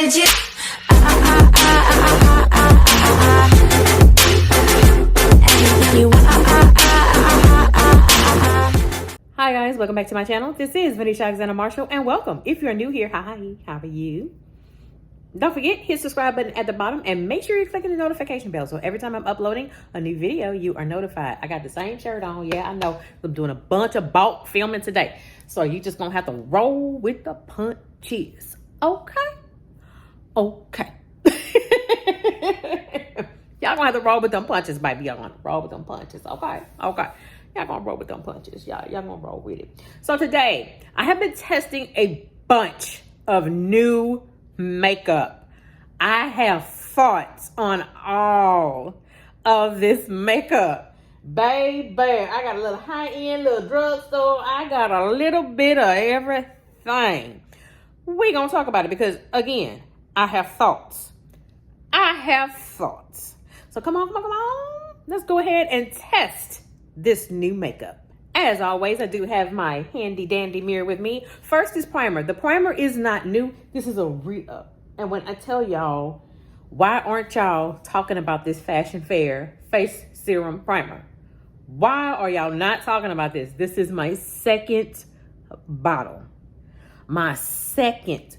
legit. Hi guys, welcome back to my channel. This is Venetia Alexander Marshall and welcome. If you're new here, hi, how are you? Don't forget, hit subscribe button at the bottom and make sure you're clicking the notification bell so every time I'm uploading a new video, you are notified. I got the same shirt on. Yeah, I know. I'm doing a bunch of bulk filming today. So you just gonna have to roll with the punches. Okay? Okay. Y'all gonna have to roll with them punches, baby. Y'all gonna roll with them punches. Okay? Okay. Y'all gonna roll with them punches. Y'all gonna roll with it. So today, I have been testing a bunch of new makeup. I have thoughts on all of this makeup. Baby, I got a little high-end, little drugstore. I got a little bit of everything. We're gonna talk about it because, again, I have thoughts. I have thoughts. So come on. Let's go ahead and test this new makeup. As always, I do have my handy dandy mirror with me. First is primer. The primer is not new. This is a re-up. And when I tell y'all, why aren't y'all talking about this Fashion Fair face serum primer? Why are y'all not talking about this? This is my second bottle. My second,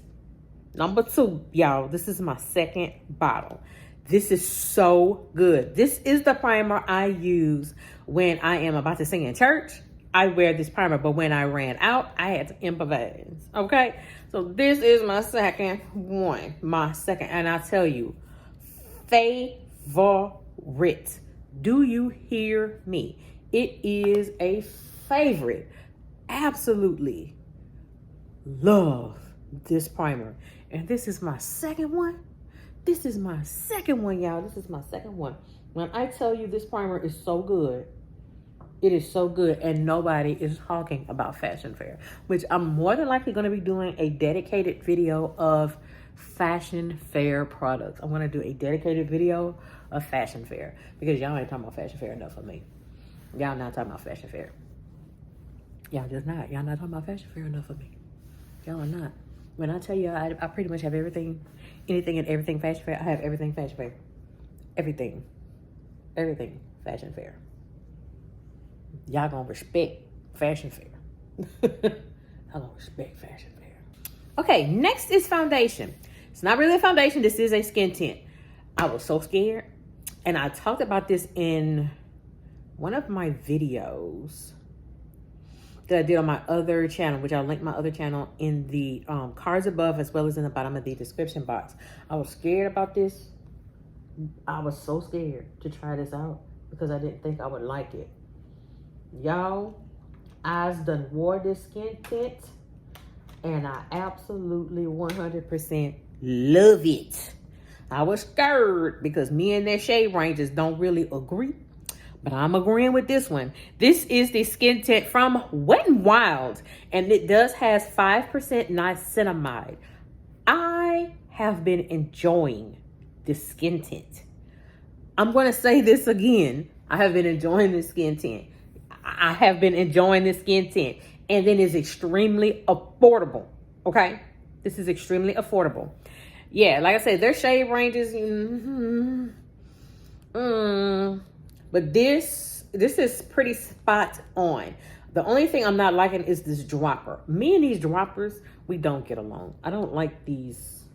number 2, y'all. This is my second bottle. This is so good. This is the primer I use when I am about to sing in church. I wear this primer, but when I ran out, I had to improvise. Okay? So this is my second one. My second, and I'll tell you, favorite. Do you hear me? It is a favorite. Absolutely love this primer. And this is my second one. This is my second one, y'all. This is my second one. When I tell you this primer is so good, it is so good, and nobody is talking about Fashion Fair, which I'm more than likely going to be doing a dedicated video of Fashion Fair products. I'm going to do a dedicated video of Fashion Fair because y'all ain't talking about Fashion Fair enough for me. Y'all not talking about Fashion Fair. Y'all just not. Y'all not talking about Fashion Fair enough for me. Y'all are not. When I tell you I pretty much have everything, anything and everything Fashion Fair, I have everything Fashion Fair. Everything Fashion Fair. Y'all gonna respect Fashion Fair. Y'all gonna respect Fashion Fair. Okay, next is foundation. It's not really a foundation. This is a skin tint. I was so scared. And I talked about this in one of my videos that I did on my other channel, which I'll link my other channel in the cards above as well as in the bottom of the description box. I was scared about this. I was so scared to try this out because I didn't think I would like it. Y'all, I've done wore this skin tint and I absolutely 100% love it. I was scared because me and their shade ranges don't really agree. But I'm agreeing with this one. This is the skin tint from Wet n Wild. And it does has 5% niacinamide. I have been enjoying this skin tint. I'm going to say this again. I have been enjoying this skin tint. I have been enjoying this skin tint. And then it's extremely affordable. Okay? This is extremely affordable. Yeah, like I said, their shade ranges. But this is pretty spot on. The only thing I'm not liking is this dropper. Me and these droppers, we don't get along. I don't like these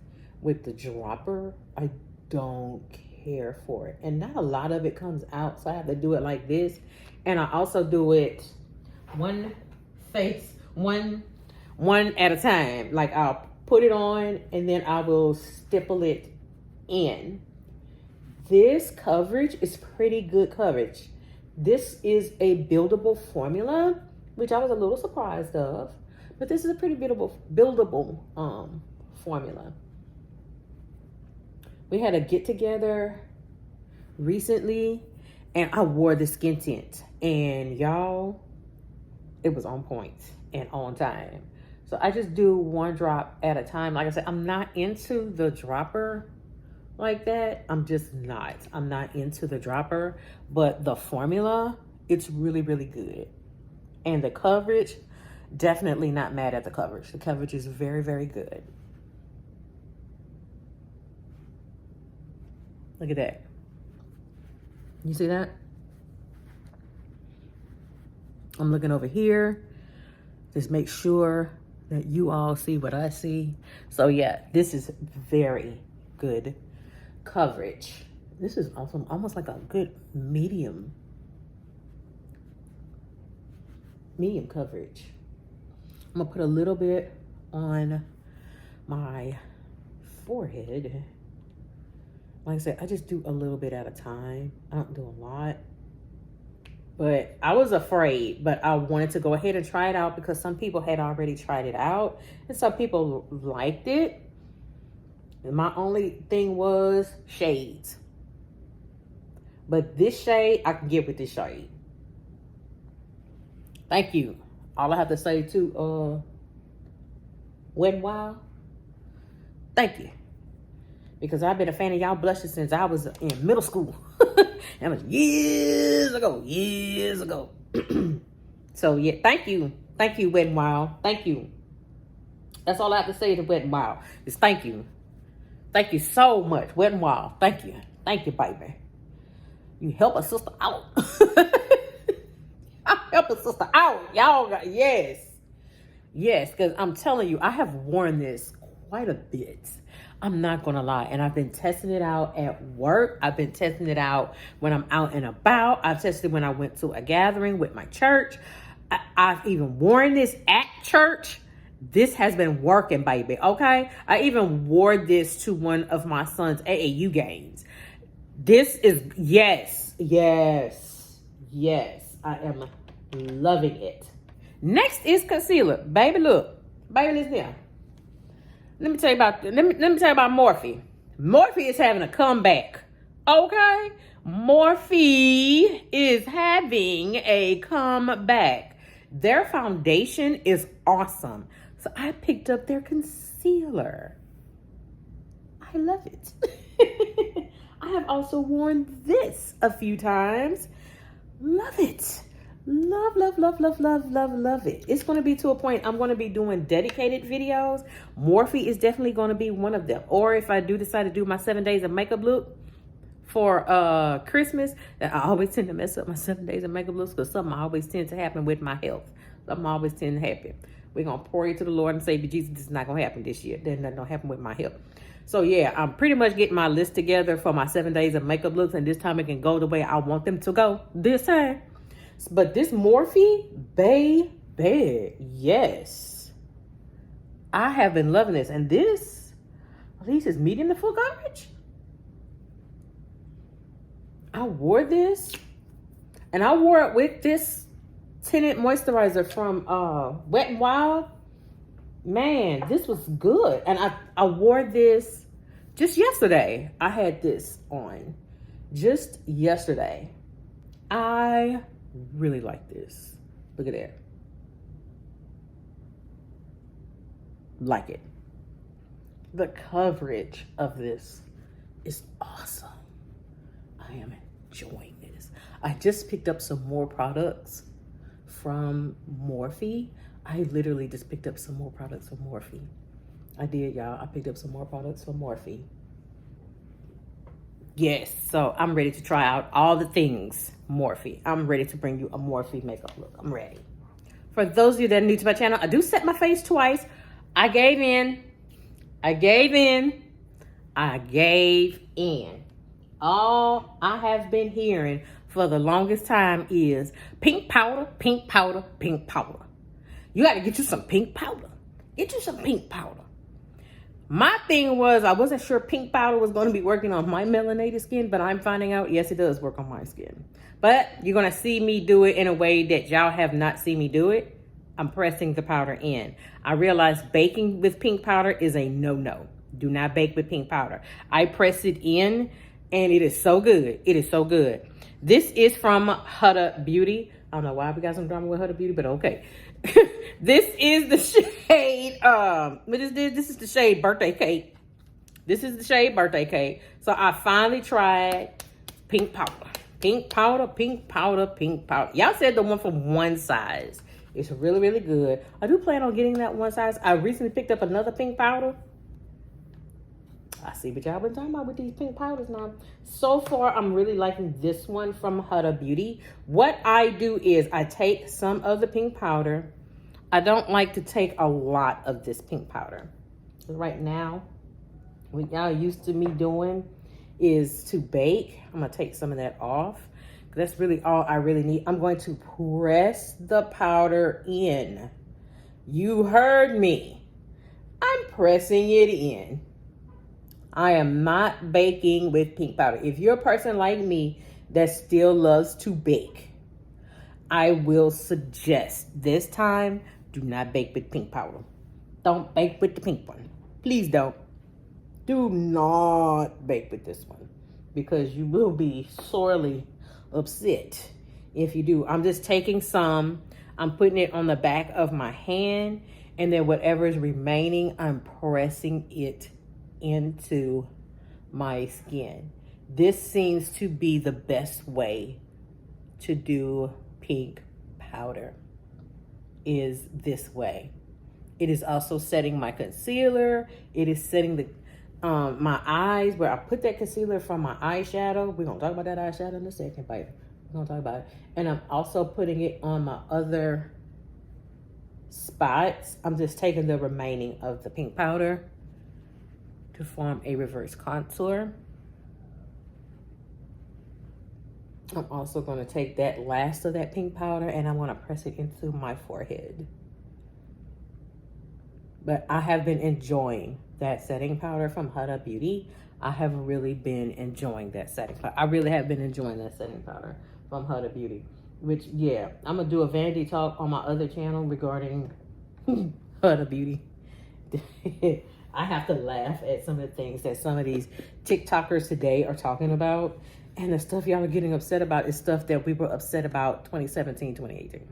with the dropper. I don't care for it. And not a lot of it comes out, so I have to do it like this. And I also do it one at a time. Like I'll put it on and then I will stipple it in. This coverage is pretty good coverage. This is a buildable formula, which I was a little surprised of, but this is a pretty buildable formula. We had a get together recently and I wore the skin tint and y'all, it was on point and on time. So I just do one drop at a time. Like I said, I'm not into the dropper like that. I'm not into the dropper, but the formula, it's really, really good. And the coverage, definitely not mad at the coverage. The coverage is very, very good. Look at that. You see that? I'm looking over here. Just make sure that you all see what I see. So yeah, this is very good coverage. This is also almost like a good medium coverage. I'm gonna put a little bit on my forehead. Like I said, I just do a little bit at a time. I don't do a lot. But I was afraid, but I wanted to go ahead and try it out because some people had already tried it out and some people liked it. And my only thing was shades. But this shade, I can get with this shade. Thank you. All I have to say to Wet n Wild, thank you. Because I've been a fan of y'all blushes since I was in middle school. That was years ago. So yeah, thank you. Thank you, Wet n Wild. Thank you. That's all I have to say to Wet n Wild is thank you. Thank you so much, Wet n Wild. Thank you. Thank you, baby. You help a sister out. I help a sister out. Y'all got, yes. Yes, because I'm telling you, I have worn this quite a bit. I'm not going to lie. And I've been testing it out at work. I've been testing it out when I'm out and about. I've tested it when I went to a gathering with my church. I've even worn this at church. This has been working, baby. Okay. I even wore this to one of my son's AAU games. This is, yes. I am loving it. Next is concealer. Baby, look. Baby, listen here. Let me tell you about Morphe. Morphe is having a comeback. Okay? Morphe is having a comeback. Their foundation is awesome. So I picked up their concealer. I love it. I have also worn this a few times. Love it. Love it. It's going to be to a point I'm going to be doing dedicated videos. Morphe is definitely going to be one of them. Or if I do decide to do my 7 days of makeup look for Christmas, I always tend to mess up my 7 days of makeup looks because something always tends to happen with my health. Something always tends to happen. We're going to pray to the Lord and say, Jesus, this is not going to happen this year. Then nothing going to happen with my health. So yeah, I'm pretty much getting my list together for my 7 days of makeup looks, and this time it can go the way I want them to go this time. But this Morphe, baby, yes. I have been loving this. And this, at least is medium to full coverage. I wore this. And I wore it with this tinted moisturizer from Wet n Wild. Man, this was good. And I wore this just yesterday. I had this on just yesterday. I really like this. Look at that. Like it. The coverage of this is awesome. I am enjoying this. I just picked up some more products from Morphe. I literally just picked up some more products from Morphe. I did, y'all. I picked up some more products from Morphe. Yes, so I'm ready to try out all the things Morphe. I'm ready to bring you a Morphe makeup look. I'm ready. For those of you that are new to my channel, I do set my face twice. I gave in. All I have been hearing for the longest time is pink powder, pink powder, pink powder. You got to get you some pink powder. Get you some pink powder. My thing was, I wasn't sure pink powder was going to be working on my melanated skin, but I'm finding out, yes, it does work on my skin. But you're going to see me do it in a way that y'all have not seen me do it. I'm pressing the powder in. I realized baking with pink powder is a no-no. Do not bake with pink powder. I press it in, and it is so good. It is so good. This is from Huda Beauty. I don't know why we got some drama with Huda Beauty, but okay. This is the shade, this is the shade Birthday Cake. This is the shade Birthday Cake. So I finally tried pink powder. Pink powder, pink powder, pink powder. Y'all said the one from one size. It's really, really good. I do plan on getting that one size. I recently picked up another pink powder. I see what y'all been talking about with these pink powders now. So far, I'm really liking this one from Huda Beauty. What I do is I take some of the pink powder. I don't like to take a lot of this pink powder. Right now, what y'all used to me doing is to bake. I'm gonna take some of that off. That's really all I really need. I'm going to press the powder in. You heard me. I'm pressing it in. I am not baking with pink powder. If you're a person like me that still loves to bake, I will suggest this time, do not bake with pink powder. Don't bake with the pink one. Please don't. Do not bake with this one because you will be sorely upset if you do. I'm just taking some, I'm putting it on the back of my hand, and then whatever is remaining, I'm pressing it into my skin. This seems to be the best way to do pink powder, is this way. It is also setting my concealer. It is setting the my eyes, where I put that concealer from my eyeshadow. We're gonna talk about that eyeshadow in a second, baby. We're gonna talk about it. And I'm also putting it on my other spots. I'm just taking the remaining of the pink powder to form a reverse contour. I'm also going to take that last of that pink powder and I want to press it into my forehead. But I have been enjoying that setting powder from Huda Beauty. I have really been enjoying that setting powder. I really have been enjoying that setting powder from Huda Beauty. Which, yeah, I'm going to do a vanity talk on my other channel regarding Huda Beauty. I have to laugh at some of the things that some of these TikTokers today are talking about. And the stuff y'all are getting upset about is stuff that we were upset about 2017, 2018.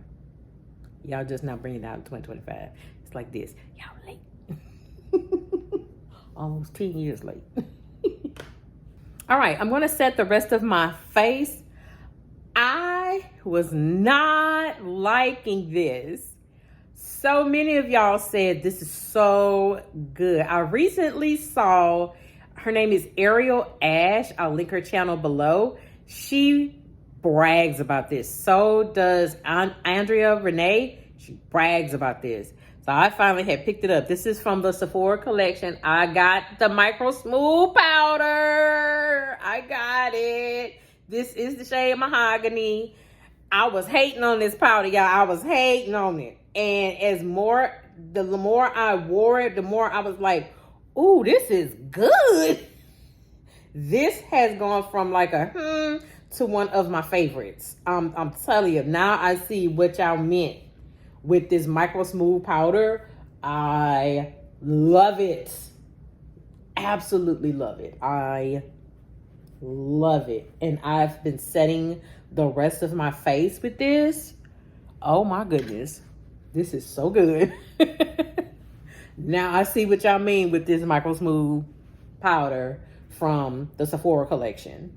Y'all just now bringing it out in 2025. It's like this. Y'all late. Almost 10 years late. All right, I'm going to set the rest of my face. I was not liking this. So many of y'all said this is so good. I recently saw, her name is Ariel Ash. I'll link her channel below. She brags about this. So does Andrea Renee. She brags about this. So I finally had picked it up. This is from the Sephora collection. I got the Micro Smooth Powder. I got it. This is the shade Mahogany. I was hating on this powder, y'all. I was hating on it. And the more I wore it, the more I was like, ooh, this is good. This has gone from like a to one of my favorites. I'm telling you, now I see what y'all meant with this Micro Smooth powder. I love it. Absolutely love it. I love it. And I've been setting the rest of my face with this. Oh my goodness. This is so good. Now I see what y'all mean with this Micro Smooth powder from the Sephora collection.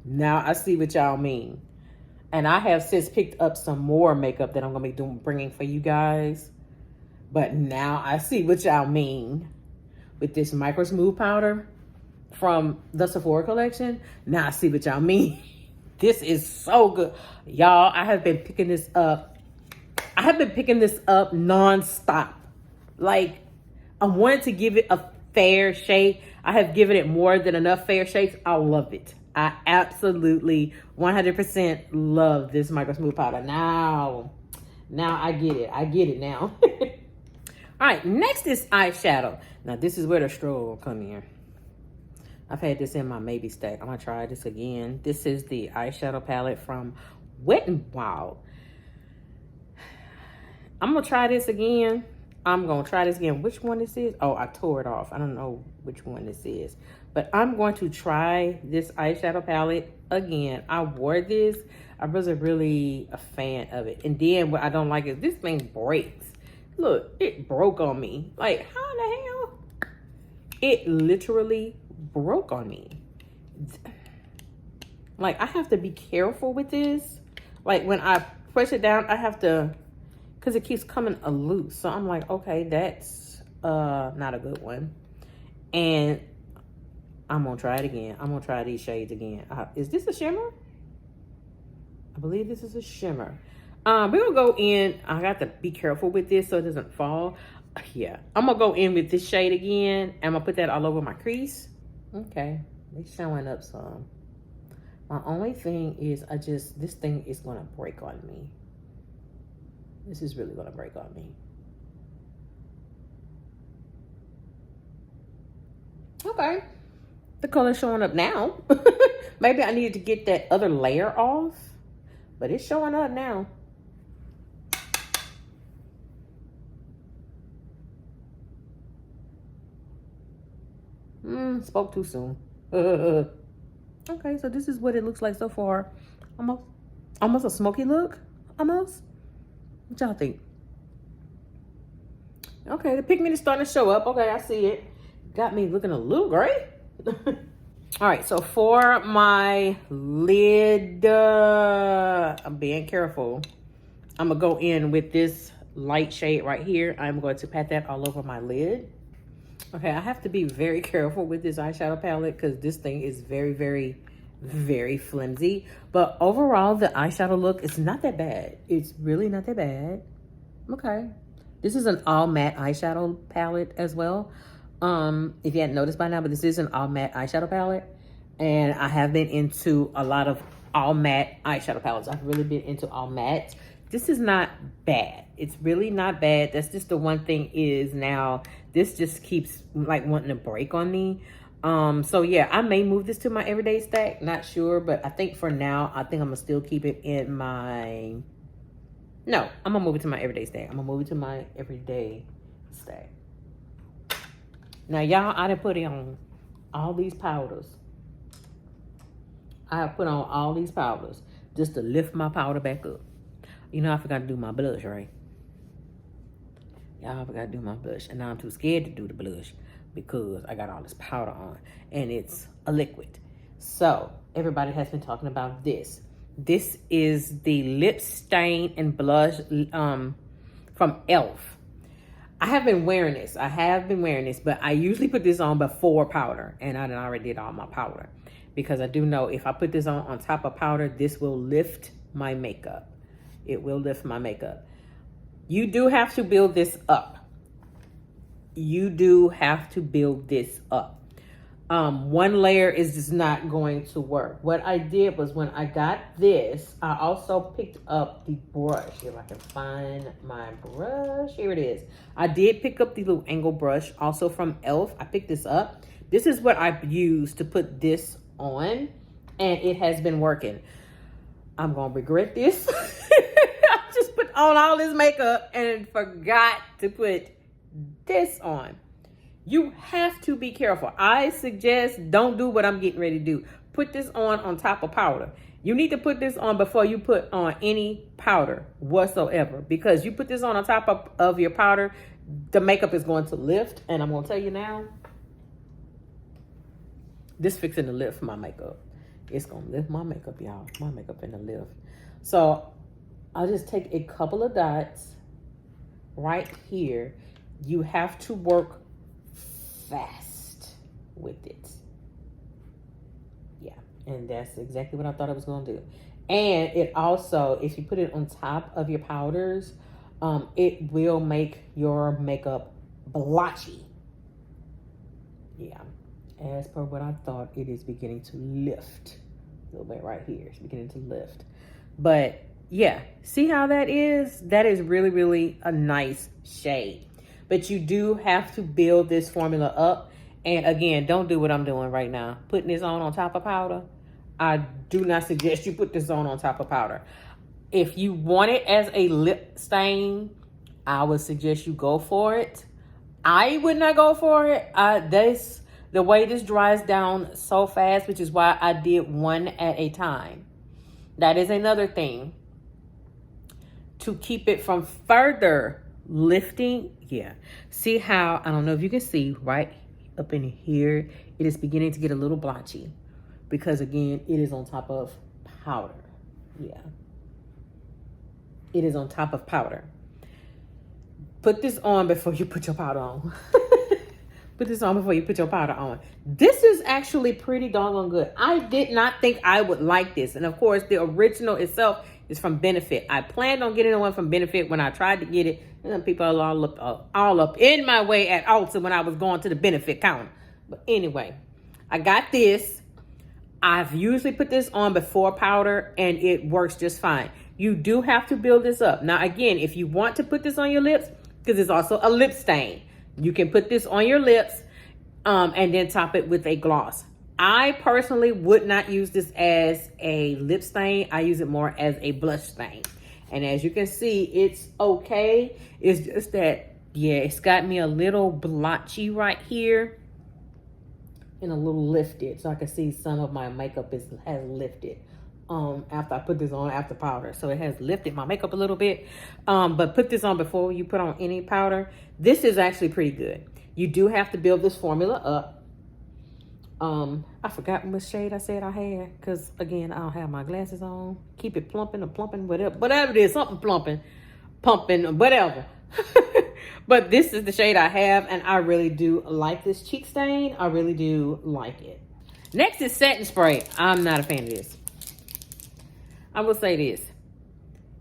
Now I see what y'all mean. And I have since picked up some more makeup that I'm going to be bringing for you guys. But now I see what y'all mean with this Micro Smooth powder from the Sephora collection. Now I see what y'all mean. This is so good. Y'all, I have been picking this up. I have been picking this up nonstop. Like, I wanted to give it a fair shake. I have given it more than enough fair shakes. I love it. I absolutely 100% love this Micro Smooth powder. Now I get it. I get it now. All right, next is eyeshadow. Now, this is where the struggle will come in. I've had this in my maybe stack. I'm going to try this again. This is the eyeshadow palette from Wet n Wild. I'm going to try this again. Which one this is? Oh, I tore it off. I don't know which one this is. But I'm going to try this eyeshadow palette again. I wore this. I wasn't really a fan of it. And then what I don't like is this thing breaks. Look, it broke on me. Like, how in the hell? It literally broke on me. Like, I have to be careful with this. Like, when I push it down, I have to, because it keeps coming loose. So I'm like, okay, that's not a good one. And I'm gonna try it again. I'm gonna try these shades again. Is this a shimmer? I believe this is a shimmer. We're gonna go in. I got to be careful with this so it doesn't fall. Yeah, I'm gonna go in with this shade again. I'm gonna put that all over my crease. Okay, it's showing up some. My only thing is this thing is gonna break on me. This is really gonna break on me. Okay, the color's showing up now. Maybe I needed to get that other layer off, but it's showing up now. Spoke too soon. Okay, so this is what it looks like so far. Almost a smoky look, almost. What y'all think? Okay, the pigment is starting to show up. Okay, I see it. Got me looking a little gray. All right, so for my lid, I'm being careful. I'm gonna go in with this light shade right here. I'm going to pat that all over my lid. Okay, I have to be very careful with this eyeshadow palette because this thing is very, very, very flimsy. But overall, the eyeshadow look is not that bad. It's really not that bad. Okay. This is an all matte eyeshadow palette as well. If you hadn't noticed by now, but this is an all matte eyeshadow palette. And I have been into a lot of all matte eyeshadow palettes. I've really been into all matte. This is not bad. It's really not bad. That's just the one thing is now this just keeps like wanting to break on me. So yeah, I may move this to my everyday stack. Not sure, but I think for now, I think I'm gonna still keep it in my, no, I'm gonna move it to my everyday stack. I'm gonna move it to my everyday stack. Now y'all, I done put on all these powders. I have put on all these powders just to lift my powder back up. You know, I forgot to do my blush, right? Y'all, I forgot to do my blush. And now I'm too scared to do the blush because I got all this powder on. And it's a liquid. So, everybody has been talking about this. This is the lip stain and blush from E.L.F. I have been wearing this. But I usually put this on before powder. And I already did all my powder. Because I do know if I put this on top of powder, this will lift my makeup. It will lift my makeup. You do have to build this up. You do have to build this up. One layer is just not going to work. What I did was when I got this, I also picked up the brush. If I can find my brush, here it is. I did pick up the little angle brush also from E.L.F. I picked this up. This is what I used to put this on, and it has been working. I'm gonna regret this. I just put on all this makeup and forgot to put this on. You have to be careful. I suggest don't do what I'm getting ready to do. Put this on top of powder. You need to put this on before you put on any powder whatsoever, because you put this on top of your powder, the makeup is going to lift. And I'm gonna tell you now, this fixing to lift my makeup. It's gonna lift my makeup, y'all. My makeup in the lift. So I'll just take a couple of dots right here. You have to work fast with it. Yeah, and that's exactly what I thought I was gonna do. And it also, if you put it on top of your powders, it will make your makeup blotchy. Yeah. As per what I thought, it is beginning to lift. A little bit right here. It's beginning to lift. But yeah, see how that is? That is really, really a nice shade. But you do have to build this formula up. And again, don't do what I'm doing right now. Putting this on top of powder. I do not suggest you put this on top of powder. If you want it as a lip stain, I would suggest you go for it. I would not go for it. The way this dries down so fast, which is why I did one at a time. That is another thing. To keep it from further lifting. Yeah. See how, I don't know if you can see right up in here, it is beginning to get a little blotchy. Because again, it is on top of powder. Yeah. It is on top of powder. Put this on before you put your powder on. Put this on before you put your powder on. This is actually pretty doggone good. I did not think I would like this. And of course, the original itself is from Benefit. I planned on getting the one from Benefit when I tried to get it. And people are all up in my way at Ulta when I was going to the Benefit counter. But anyway, I got this. I've usually put this on before powder and it works just fine. You do have to build this up. Now, again, if you want to put this on your lips, because it's also a lip stain, you can put this on your lips and then top it with a gloss. I personally would not use this as a lip stain. I use it more as a blush stain. And as you can see, it's okay. It's just that, yeah, it's got me a little blotchy right here and a little lifted. So I can see some of my makeup has lifted after I put this on after powder. So it has lifted my makeup a little bit. But put this on before you put on any powder. This is actually pretty good. You do have to build this formula up. I forgot what shade I said I had, because again, I don't have my glasses on. Keep it plumping or plumping, whatever it is, something plumping, pumping, whatever. But this is the shade I have, and I really do like this cheek stain. I really do like it. Next is setting spray. I'm not a fan of this. I will say this.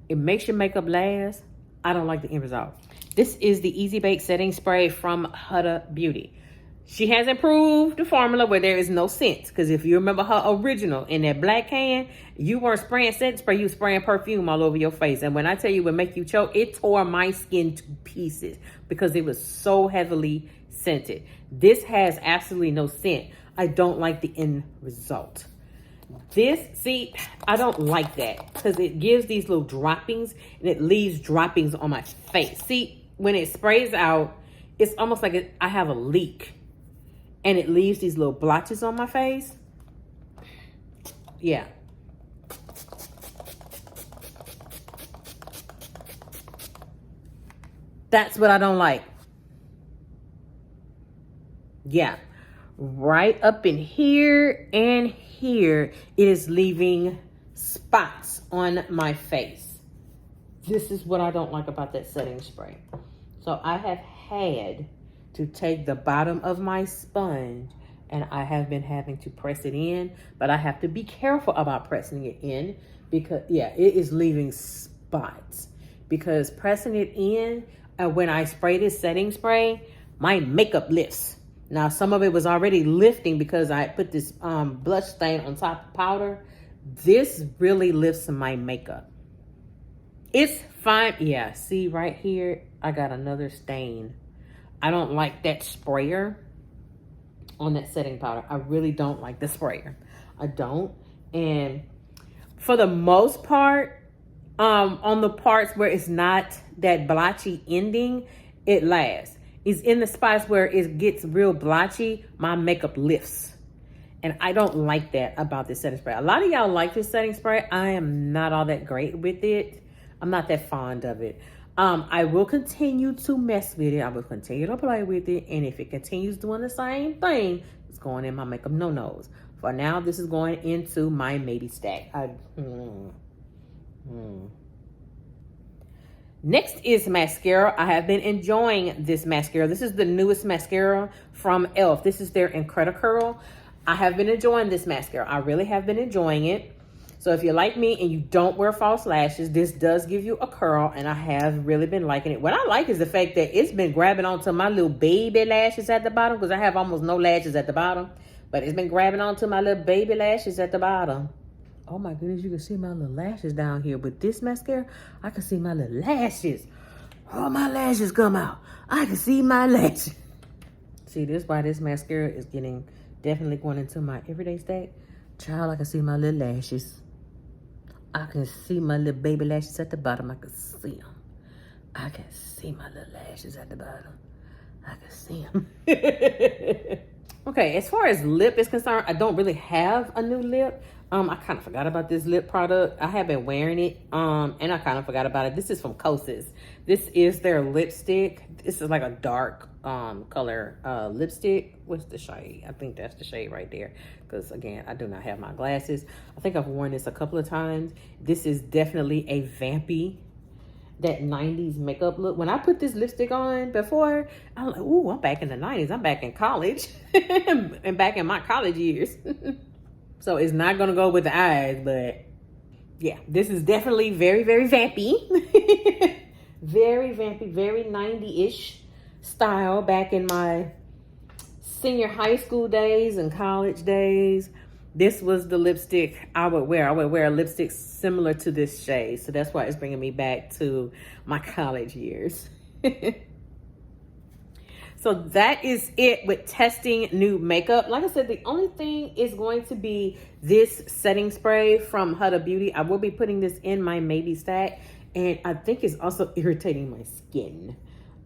It makes your makeup last. I don't like the end result. This is the Easy Bake Setting Spray from Huda Beauty. She has improved the formula where there is no scent. Because if you remember her original in that black can, you weren't spraying setting spray, you were spraying perfume all over your face. And when I tell you it would make you choke, it tore my skin to pieces because it was so heavily scented. This has absolutely no scent. I don't like the end result. This, see, I don't like that because it gives these little droppings and it leaves droppings on my face. See, when it sprays out, it's almost like I have a leak. And it leaves these little blotches on my face. Yeah. That's what I don't like. Yeah. Right up in here and here, it is leaving spots on my face. This is what I don't like about that setting spray. So I have had to take the bottom of my sponge and I have been having to press it in, but I have to be careful about pressing it in because, yeah, it is leaving spots. Because pressing it in, when I spray this setting spray, my makeup lifts. Now, some of it was already lifting because I put this blush stain on top of powder. This really lifts my makeup. It's fine. Yeah, see right here, I got another stain. I don't like that sprayer on that setting powder. I really don't like the sprayer. I don't. And for the most part, on the parts where it's not that blotchy ending, it lasts. It's in the spots where it gets real blotchy, my makeup lifts. And I don't like that about this setting spray. A lot of y'all like this setting spray. I am not all that great with it. I'm not that fond of it. I will continue to mess with it. I will continue to play with it. And if it continues doing the same thing, it's going in my makeup no-nos. For now, this is going into my maybe stack. Next is mascara. I have been enjoying this mascara. This is the newest mascara from E.L.F. This is their InCrediCurl. I have been enjoying this mascara. I really have been enjoying it. So if you're like me and you don't wear false lashes, this does give you a curl, and I have really been liking it. What I like is the fact that it's been grabbing onto my little baby lashes at the bottom, because I have almost no lashes at the bottom, but it's been grabbing onto my little baby lashes at the bottom. Oh my goodness, you can see my little lashes down here. With this mascara, I can see my little lashes. Oh, my lashes come out. I can see my lashes. See, this is why this mascara is getting definitely going into my everyday stack. Child, I can see my little lashes. I can see my little baby lashes at the bottom. I can see them. I can see my little lashes at the bottom. I can see them. Okay, as far as lip is concerned, I don't really have a new lip. I kind of forgot about this lip product. I have been wearing it, and I kind of forgot about it. This is from Kosas. This is their lipstick. This is like a dark color lipstick. What's the shade? I think that's the shade right there. Because, again, I do not have my glasses. I think I've worn this a couple of times. This is definitely a vampy. that 90s makeup look. When I put this lipstick on before, I'm like, ooh, I'm back in the 90s. I'm back in college and back in my college years. So it's not going to go with the eyes, but yeah, this is definitely very, very vampy. Very vampy, very 90-ish style back in my senior high school days and college days. This was the lipstick I would wear. I would wear a lipstick similar to this shade. So that's why it's bringing me back to my college years. So that is it with testing new makeup. Like I said, the only thing is going to be this setting spray from Huda Beauty. I will be putting this in my maybe stack. And I think it's also irritating my skin.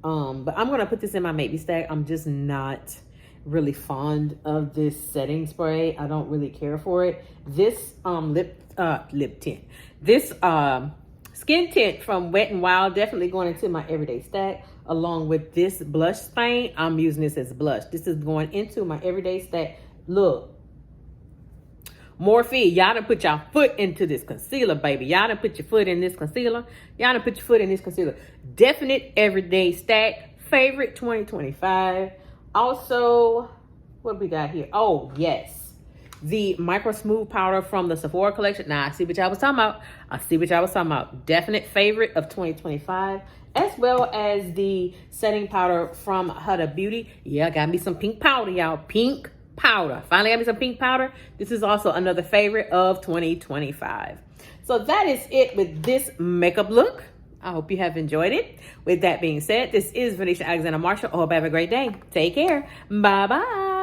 But I'm going to put this in my maybe stack. I'm just not really fond of this setting spray. I don't really care for it. This lip tint. This skin tint from Wet n Wild, definitely going into my everyday stack. Along with this blush stain, I'm using this as blush. This is going into my everyday stack. Look, Morphe, y'all done put y'all foot into this concealer, baby. Y'all done put your foot in this concealer. Y'all done put your foot in this concealer. Definite everyday stack. Favorite 2025. Also, what do we got here? Oh, yes. The Micro Smooth Powder from the Sephora collection. Now, I see what y'all was talking about. I see what y'all was talking about. Definite favorite of 2025. As well as the setting powder from Huda Beauty. Yeah, got me some pink powder, y'all. Pink powder. Finally got me some pink powder. This is also another favorite of 2025. So that is it with this makeup look. I hope you have enjoyed it. With that being said, this is Venetia Alexander Marshall. I hope you have a great day. Take care. Bye-bye.